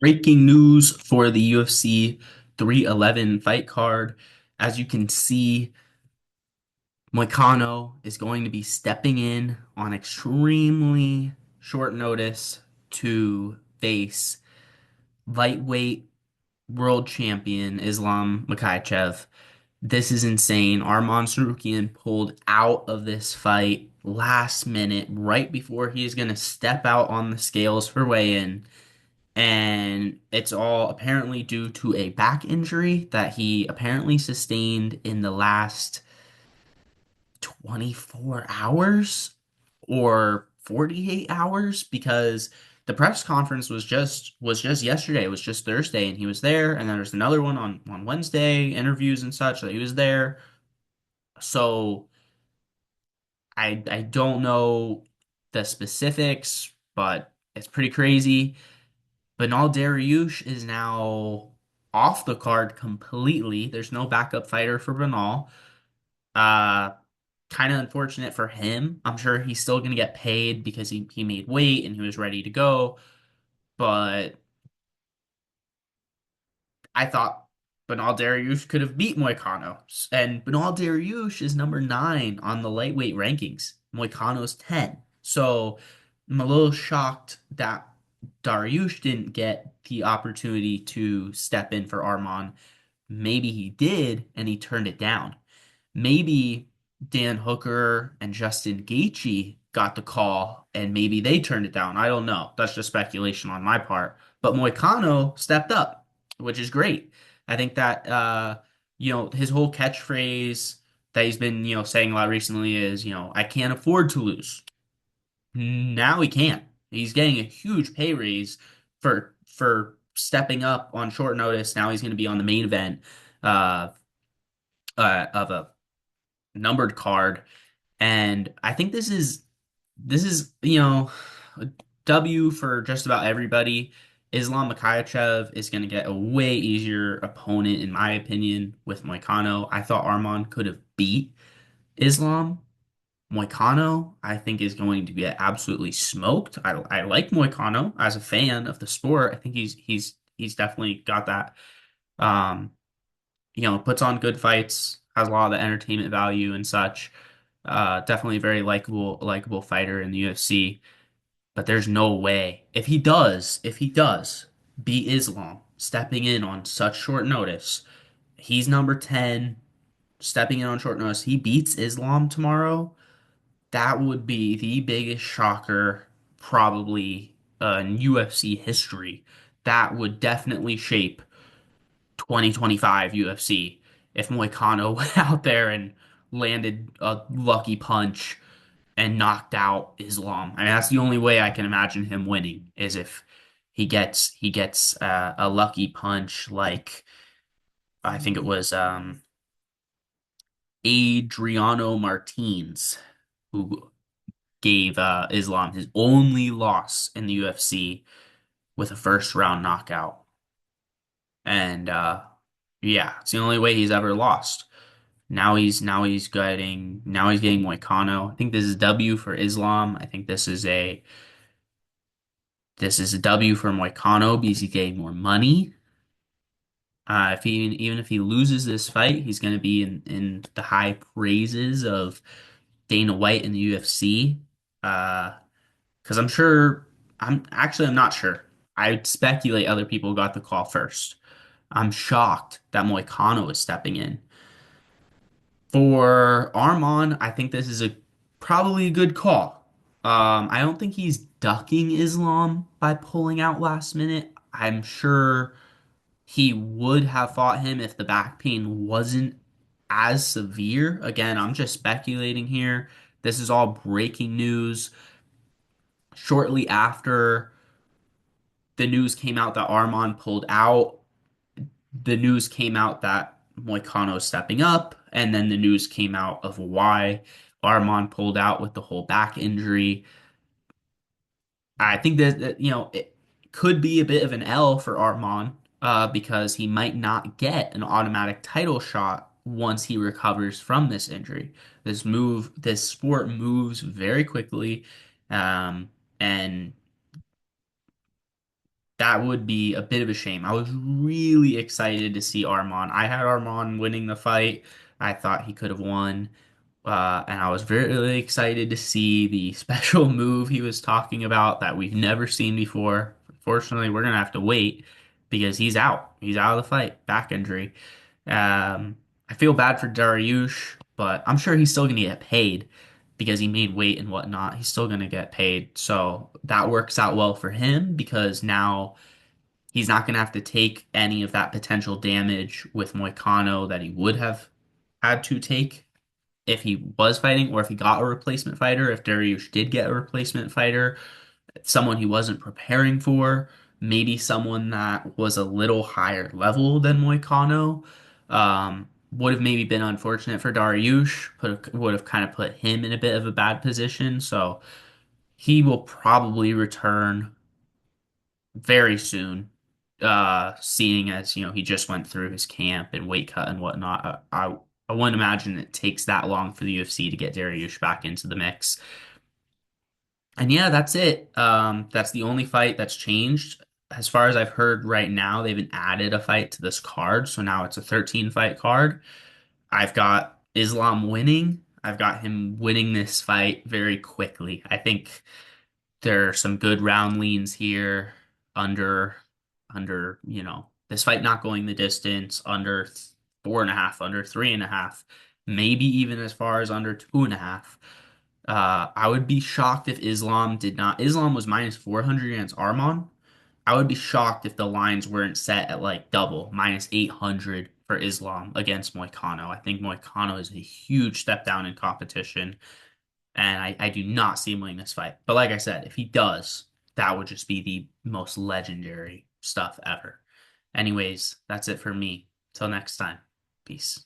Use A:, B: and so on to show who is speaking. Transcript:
A: Breaking news for the UFC 311 fight card. As you can see, Moicano is going to be stepping in on extremely short notice to face lightweight world champion Islam Makhachev. This is insane. Arman Tsarukyan pulled out of this fight last minute, right before he is going to step out on the scales for weigh-in. And it's all apparently due to a back injury that he apparently sustained in the last 24 hours or 48 hours, because the press conference was just yesterday. It was just Thursday and he was there, and then there's another one on Wednesday, interviews and such, that he was there. So I don't know the specifics, but it's pretty crazy. Bernal Dariush is now off the card completely. There's no backup fighter for Bernal. Uh, Kind of unfortunate for him. I'm sure he's still going to get paid because he made weight and he was ready to go. But I thought Bernal Dariush could have beat Moicano. And Bernal Dariush is number 9 on the lightweight rankings. Moicano's 10. So I'm a little shocked that Dariush didn't get the opportunity to step in for Arman. Maybe he did and he turned it down. Maybe Dan Hooker and Justin Gaethje got the call and maybe they turned it down. I don't know. That's just speculation on my part. But Moicano stepped up, which is great. I think that his whole catchphrase that he's been, saying a lot recently is, I can't afford to lose. Now he can. He's getting a huge pay raise for stepping up on short notice. Now he's going to be on the main event uh, of a numbered card, and I think this is a W for just about everybody. Islam Makhachev is going to get a way easier opponent, in my opinion, with Moicano. I thought Arman could have beat Islam. Moicano, I think, is going to get absolutely smoked. I like Moicano as a fan of the sport. I think he's definitely got that. Um, puts on good fights, has a lot of the entertainment value and such. Definitely a very likable fighter in the UFC. But there's no way if he does beat Islam, stepping in on such short notice, he's number 10, stepping in on short notice. He beats Islam tomorrow. That would be the biggest shocker probably in UFC history. That would definitely shape 2025 UFC if Moicano went out there and landed a lucky punch and knocked out Islam. I mean, that's the only way I can imagine him winning is if he gets a lucky punch like I think it was Adriano Martins who gave Islam his only loss in the UFC with a first round knockout. And yeah, it's the only way he's ever lost. Now he's getting Moicano. I think this is a W for Islam. I think this is a W for Moicano because he's getting more money. If he even if he loses this fight, he's going to be in the high praises of Dana White in the UFC. Because I'm not sure. I'd speculate other people got the call first. I'm shocked that Moicano is stepping in. For Armon, I think this is a probably a good call. I don't think he's ducking Islam by pulling out last minute. I'm sure he would have fought him if the back pain wasn't as severe. Again, I'm just speculating here. This is all breaking news. Shortly after the news came out that Armon pulled out, the news came out that Moicano is stepping up, and then the news came out of why Armon pulled out with the whole back injury. I think that it could be a bit of an L for Armon because he might not get an automatic title shot once he recovers from this injury. This sport moves very quickly, um, and That would be a bit of a shame. I was really excited to see Arman. I had Arman winning the fight. I thought he could have won. And I was very excited to see the special move he was talking about that we've never seen before. Unfortunately, we're gonna have to wait because he's out. He's out of the fight, back injury. I feel bad for Dariush, but I'm sure he's still gonna get paid because he made weight and whatnot. He's still gonna get paid. So that works out well for him because now he's not gonna have to take any of that potential damage with Moicano that he would have had to take if he was fighting or if he got a replacement fighter, if Dariush did get a replacement fighter, someone he wasn't preparing for, maybe someone that was a little higher level than Moicano, would have maybe been unfortunate for Dariush, would have kind of put him in a bit of a bad position. So he will probably return very soon. Seeing as he just went through his camp and weight cut and whatnot, I wouldn't imagine it takes that long for the UFC to get Dariush back into the mix. And yeah, that's it. That's the only fight that's changed. As far as I've heard right now, they've added a fight to this card, so now it's a 13 fight card. I've got Islam winning. I've got him winning this fight very quickly. I think there are some good round leans here under this fight not going the distance, under 4.5, under 3.5, maybe even as far as under 2.5. I would be shocked if Islam did not. Islam was minus 400 against Arman. I would be shocked if the lines weren't set at like double, minus 800 for Islam against Moicano. I think Moicano is a huge step down in competition, and I do not see him winning this fight. But like I said, if he does, that would just be the most legendary stuff ever. Anyways, that's it for me. Till next time. Peace.